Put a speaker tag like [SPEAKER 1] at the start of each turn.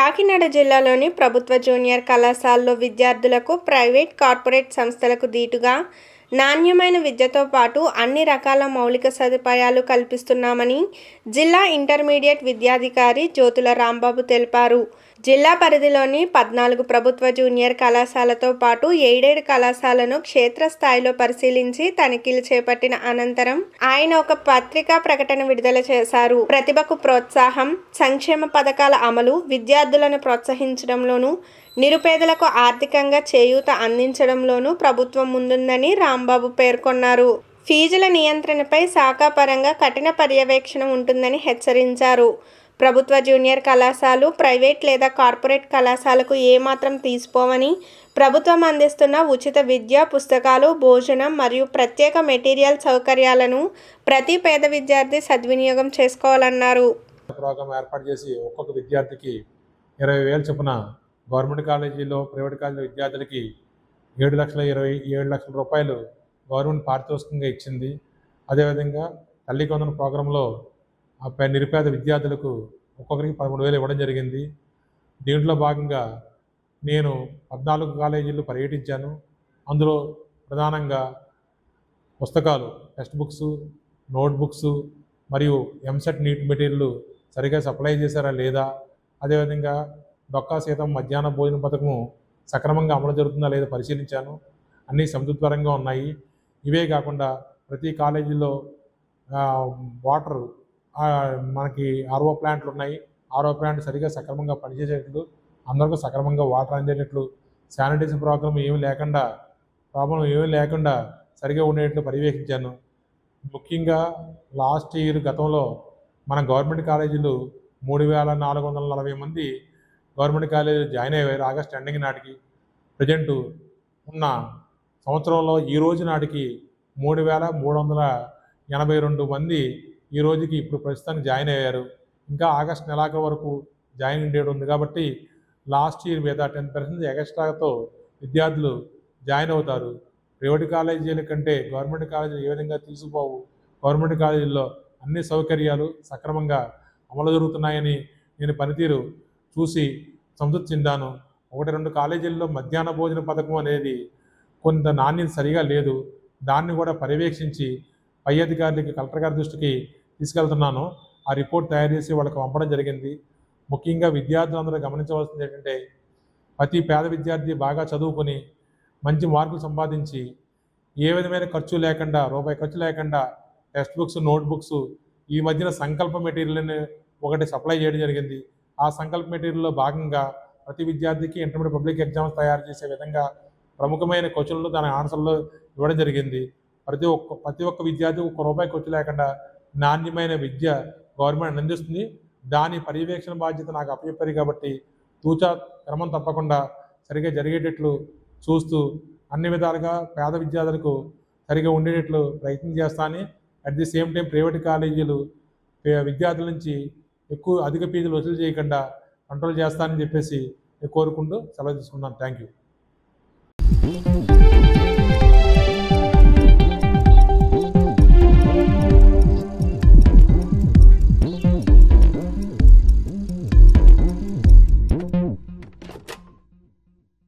[SPEAKER 1] కాకినాడ జిల్లాలోని ప్రభుత్వ జూనియర్ కళాశాలలో విద్యార్థులకు ప్రైవేట్, కార్పొరేట్ సంస్థలకు దీటుగా నాణ్యమైన విద్యతో పాటు అన్ని రకాల మౌలిక సదుపాయాలు కల్పిస్తున్నామని జిల్లా ఇంటర్మీడియట్ విద్యాధికారి జ్యోతుల రాంబాబు తెలిపారు. జిల్లా పరిధిలోని 14 ప్రభుత్వ జూనియర్ కళాశాలతో పాటు ఎయిడెడ్ కళాశాలను క్షేత్రస్థాయిలో పరిశీలించి తనిఖీలు చేపట్టిన అనంతరం ఆయన ఒక పత్రికా ప్రకటన విడుదల చేశారు. ప్రతిభకు ప్రోత్సాహం, సంక్షేమ పథకాల అమలు, విద్యార్థులను ప్రోత్సహించడంలోనూ, నిరుపేదలకు ఆర్థికంగా చేయూత అందించడంలోనూ ప్రభుత్వం ముందుందని రాంబాబు పేర్కొన్నారు. ఫీజుల నియంత్రణపై శాఖాపరంగా కఠిన పర్యవేక్షణ ఉంటుందని హెచ్చరించారు. ప్రభుత్వ జూనియర్ కళాశాలలు ప్రైవేట్ లేదా కార్పొరేట్ కళాశాలకు ఏమాత్రం తీసిపోవని, ప్రభుత్వం అందిస్తున్న ఉచిత విద్య, పుస్తకాలు, భోజనం మరియు ప్రత్యేక మెటీరియల్ సౌకర్యాలను ప్రతి పేద విద్యార్థి సద్వినియోగం చేసుకోవాలన్నారు.
[SPEAKER 2] ప్రోగ్రాం ఏర్పాటు చేసి ఒక్కొక్క విద్యార్థికి 20,000 చొప్పున గవర్నమెంట్ కాలేజీలో, ప్రైవేట్ కాలేజీ విద్యార్థులకి 7,27,00,000 రూపాయలు గవర్నమెంట్ పారితోషికంగా ఇచ్చింది. అదేవిధంగా తల్లికి వందనం ప్రోగ్రాంలో నిరుపేద విద్యార్థులకు ఒక్కొక్కరికి 13,000 ఇవ్వడం జరిగింది. దీంట్లో భాగంగా నేను 14 కాలేజీలు పర్యటించాను. అందులో ప్రధానంగా పుస్తకాలు, టెక్స్ట్ బుక్స్, నోట్ బుక్స్ మరియు ఎంసెట్ నీట్ మెటీరియల్ సరిగా సప్లై చేశారా లేదా, అదేవిధంగా డొక్కా సీతం మధ్యాహ్న భోజన పథకం సక్రమంగా అమలు జరుగుతుందా లేదా పరిశీలించాను. అన్నీ సంతృప్తికరంగా ఉన్నాయి. ఇవే కాకుండా ప్రతి కాలేజీలో వాటర్ మనకి ఆర్ఓ ప్లాంట్లు ఉన్నాయి. ఆర్ఓ ప్లాంట్ సరిగా సక్రమంగా పనిచేసేటట్లు, అందరికీ సక్రమంగా వాటర్ అందేటట్లు, శానిటైజేషన్ ప్రాబ్లం ఏమీ లేకుండా సరిగా ఉండేటట్లు పర్యవేక్షించాను. ముఖ్యంగా లాస్ట్ ఇయర్ గతంలో మన గవర్నమెంట్ కాలేజీలు 3,440 మంది గవర్నమెంట్ కాలేజీలు జాయిన్ అయ్యారు ఆగస్టు ఎండింగ్ నాటికి. ప్రజెంటు ఉన్న సంవత్సరంలో ఈ రోజు నాటికి 3,382 మంది ఈ రోజుకి ఇప్పుడు ప్రస్తుతానికి జాయిన్ అయ్యారు. ఇంకా ఆగస్టు నెలాఖరు వరకు జాయినింగ్ డేట్ ఉంది కాబట్టి లాస్ట్ ఇయర్ మీద 10% ఎక్స్ట్రాతో విద్యార్థులు జాయిన్ అవుతారు. ప్రైవేట్ కాలేజీల కంటే గవర్నమెంట్ కాలేజీలు ఏ విధంగా తీసుకుపోవు. గవర్నమెంట్ కాలేజీల్లో అన్ని సౌకర్యాలు సక్రమంగా అమలు జరుగుతున్నాయని నేను పనితీరు చూసి సంతృప్తి చెందాను. 1-2 కాలేజీల్లో మధ్యాహ్న భోజన పథకం అనేది కొంత నాణ్యత సరిగా లేదు. దాన్ని కూడా పర్యవేక్షించి పై అధికారులకి, కలెక్టర్ గారి దృష్టికి తీసుకెళ్తున్నాను. ఆ రిపోర్ట్ తయారు చేసి వాళ్ళకి పంపడం జరిగింది. ముఖ్యంగా విద్యార్థులందరూ గమనించవలసింది ఏంటంటే, ప్రతి పేద విద్యార్థి బాగా చదువుకొని మంచి మార్కులు సంపాదించి ఏ విధమైన ఖర్చు లేకుండా, రూపాయి ఖర్చు లేకుండా టెక్స్ట్ బుక్స్, నోట్ బుక్స్, ఈ మధ్యన సంకల్ప మెటీరియల్ని ఒకటి సప్లై చేయడం జరిగింది. ఆ సంకల్ప మెటీరియల్లో భాగంగా ప్రతి విద్యార్థికి ఇంటర్మీడియట్ పబ్లిక్ ఎగ్జామ్స్ తయారు చేసే విధంగా ప్రముఖమైన క్వశ్చన్లు దాని ఆన్సర్లు ఇవ్వడం జరిగింది. ప్రతి ఒక్క విద్యార్థి ₹1 ఖర్చు లేకుండా నాణ్యమైన విద్య గవర్నమెంట్ అందిస్తుంది. దాని పర్యవేక్షణ బాధ్యత నాకు అప్పచెప్పారు కాబట్టి తూచా క్రమం తప్పకుండా సరిగా జరిగేటట్లు చూస్తూ అన్ని విధాలుగా పేద విద్యార్థులకు సరిగా ఉండేటట్లు ప్రయత్నం చేస్తానని, at the same time private కాలేజీలు విద్యార్థుల నుంచి అధిక ఫీజులు వసూలు చేయకుండా కంట్రోల్ చేస్తానని చెప్పేసి కోరుకుంటూ సెలవు తీసుకున్నాను. Thank you.